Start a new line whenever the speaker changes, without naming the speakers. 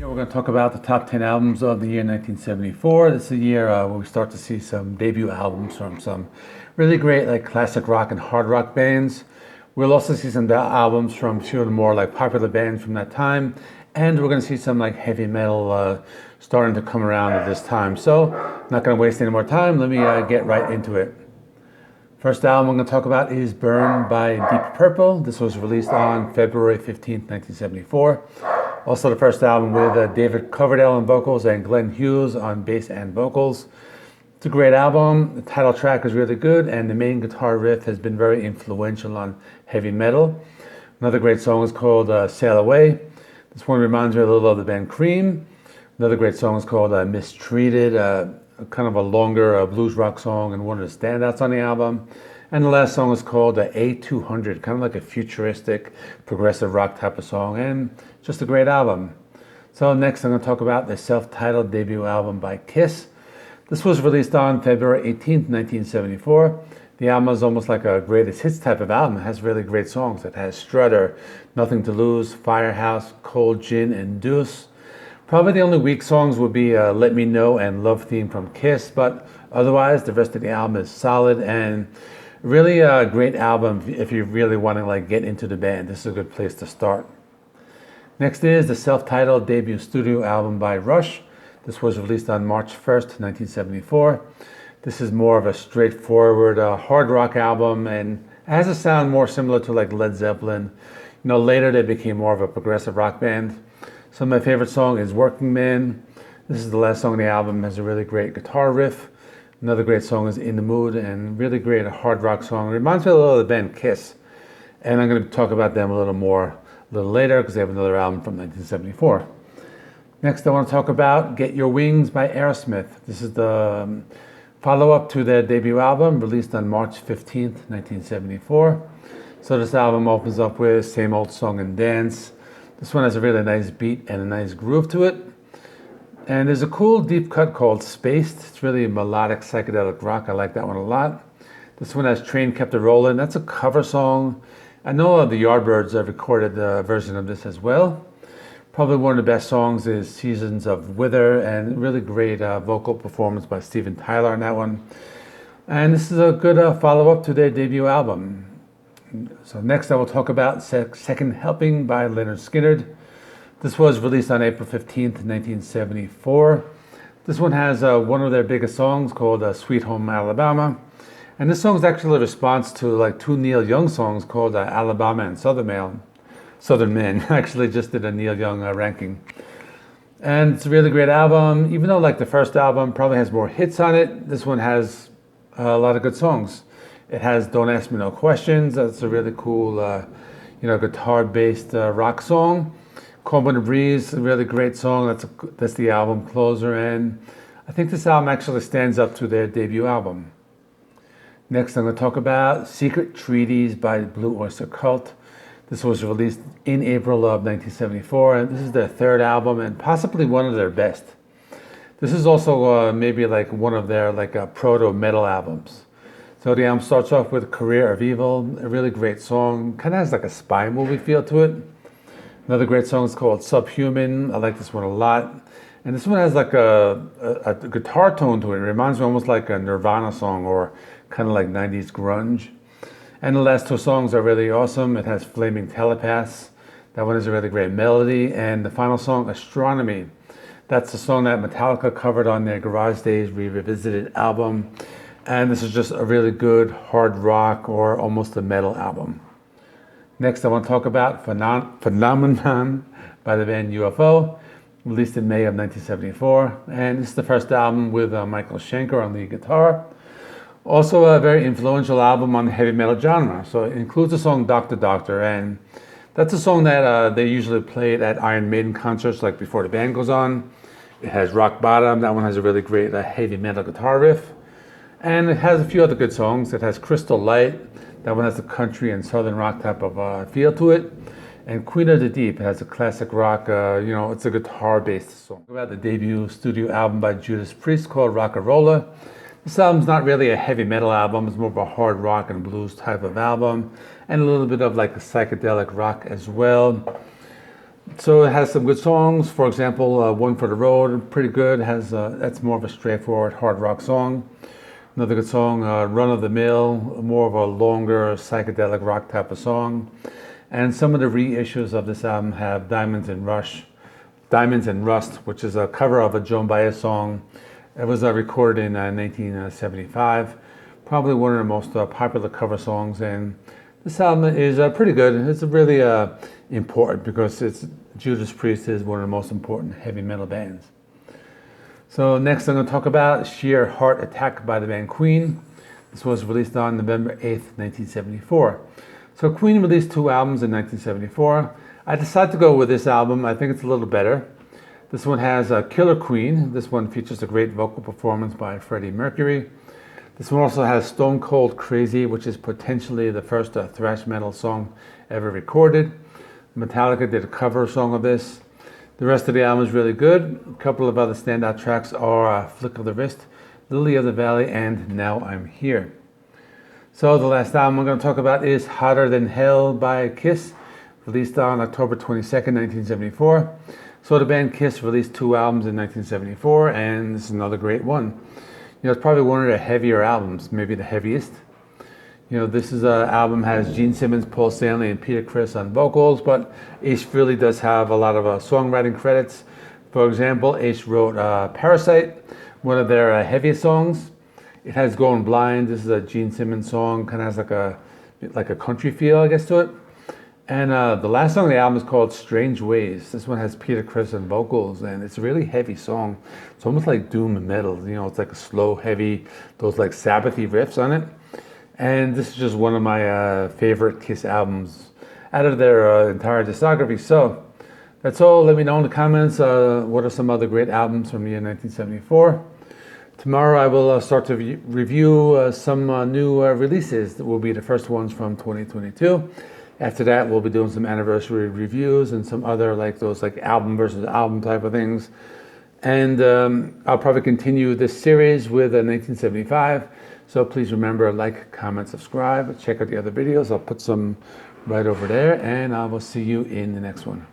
We're going to talk about the top 10 albums of the year 1974. This is a year where we start to see some debut albums from some really great like classic rock and hard rock bands. We'll also see some albums from a few of the more like popular bands from that time, and we're going to see some like heavy metal starting to come around at this time. So, not going to waste any more time. Let me get right into it. First album I'm going to talk about is Burn by Deep Purple. This was released on February 15th, 1974. Also the first album with David Coverdale on vocals and Glenn Hughes on bass and vocals. It's a great album. The title track is really good, and the main guitar riff has been very influential on heavy metal. Another great song is called Sail Away. This one reminds me a little of the band Cream. Another great song is called Mistreated, kind of a longer blues rock song and one of the standouts on the album. And the last song is called A200, kind of like a futuristic, progressive rock type of song, and just a great album. So next I'm going to talk about the self-titled debut album by Kiss. This was released on February 18th, 1974. The album is almost like a greatest hits type of album. It has really great songs. It has Strutter, Nothing to Lose, Firehouse, Cold Gin, and Deuce. Probably the only weak songs would be Let Me Know and Love Theme from Kiss, but otherwise the rest of the album is solid and really a great album if you really want to like get into the band. This is a good place to start. Next is the self-titled debut studio album by Rush. This was released on March 1st, 1974. This is more of a straightforward hard rock album and has a sound more similar to like Led Zeppelin. Later they became more of a progressive rock band. Some of my favorite song is Working Man. This is the last song on the album. It has a really great guitar riff. Another great song is In the Mood, and really great hard rock song. It reminds me a little of the band Kiss. And I'm going to talk about them a little later because they have another album from 1974. Next I want to talk about Get Your Wings by Aerosmith. This is the follow-up to their debut album released on March 15th, 1974. So this album opens up with Same Old Song and Dance. This one has a really nice beat and a nice groove to it. And there's a cool deep cut called Spaced. It's really melodic psychedelic rock. I like that one a lot. This one has Train Kept It Rollin'. That's a cover song. I know the Yardbirds have recorded a version of this as well. Probably one of the best songs is Seasons of Wither, and really great vocal performance by Steven Tyler on that one. And this is a good follow-up to their debut album. So next I will talk about Second Helping by Lynyrd Skynyrd. This was released on April 15th, 1974. This one has one of their biggest songs called Sweet Home Alabama. And this song is actually a response to like two Neil Young songs called Alabama and Southern Men. Actually just did a Neil Young ranking. And it's a really great album. Even though like the first album probably has more hits on it, this one has a lot of good songs. It has Don't Ask Me No Questions. That's a really cool, guitar-based rock song. Cold Winter Breeze, a really great song. That's the album closer, and I think this album actually stands up to their debut album. Next, I'm going to talk about Secret Treaties by Blue Oyster Cult. This was released in April of 1974, and this is their third album and possibly one of their best. This is also maybe like one of their like proto-metal albums. So the album starts off with Career of Evil, a really great song. Kind of has like a spy movie feel to it. Another great song is called Subhuman. I like this one a lot. And this one has like a guitar tone to it. It reminds me almost like a Nirvana song or kind of like 90s grunge. And the last two songs are really awesome. It has Flaming Telepaths. That one is a really great melody. And the final song, Astronomy. That's the song that Metallica covered on their Garage Days Revisited album. And this is just a really good hard rock or almost a metal album. Next, I want to talk about Phenomenon by the band UFO, released in May of 1974. And this is the first album with Michael Schenker on lead guitar. Also a very influential album on the heavy metal genre. So it includes the song Doctor Doctor, and that's a song that they usually played at Iron Maiden concerts like before the band goes on. It has Rock Bottom. That one has a really great heavy metal guitar riff. And it has a few other good songs. It has Crystal Light. That one has a country and southern rock type of feel to it. And Queen of the Deep has a classic rock, it's a guitar-based song. About the debut studio album by Judas Priest called Rock-A-Rolla. This album's not really a heavy metal album. It's more of a hard rock and blues type of album. And a little bit of like a psychedelic rock as well. So it has some good songs. For example, One for the Road, pretty good. Has that's more of a straightforward hard rock song. Another good song, Run of the Mill, more of a longer psychedelic rock type of song. And some of the reissues of this album have Diamonds and Rust, which is a cover of a Joan Baez song. It was recorded in 1975. Probably one of the most popular cover songs. And this album is pretty good. It's really important because Judas Priest is one of the most important heavy metal bands. So next I'm going to talk about Sheer Heart Attack by the band Queen. This was released on November 8th, 1974. So Queen released 2 albums in 1974. I decided to go with this album. I think it's a little better. This one has Killer Queen. This one features a great vocal performance by Freddie Mercury. This one also has Stone Cold Crazy, which is potentially the first thrash metal song ever recorded. Metallica did a cover song of this. The rest of the album is really good. A couple of other standout tracks are Flick of the Wrist, Lily of the Valley, and Now I'm Here. So the last album we're going to talk about is Hotter Than Hell by Kiss, released on October 22nd, 1974. So the band Kiss released 2 albums in 1974, and this is another great one. It's probably one of their heavier albums, maybe the heaviest. This is an album has Gene Simmons, Paul Stanley, and Peter Criss on vocals, but Ace really does have a lot of songwriting credits. For example, Ace wrote Parasite, one of their heaviest songs. It has Going Blind. This is a Gene Simmons song, kind of has like a country feel, I guess, to it. And the last song on the album is called Strange Ways. This one has Peter Criss on vocals, and it's a really heavy song. It's almost like doom metal. It's like a slow, heavy, those like Sabbathy riffs on it. And this is just one of my favorite Kiss albums out of their entire discography. So that's all. Let me know in the comments what are some other great albums from the year 1974. Tomorrow I will start to review some new releases that will be the first ones from 2022. After that, we'll be doing some anniversary reviews and some other those album versus album type of things. And I'll probably continue this series with 1975. So please remember, like, comment, subscribe, check out the other videos. I'll put some right over there, and I will see you in the next one.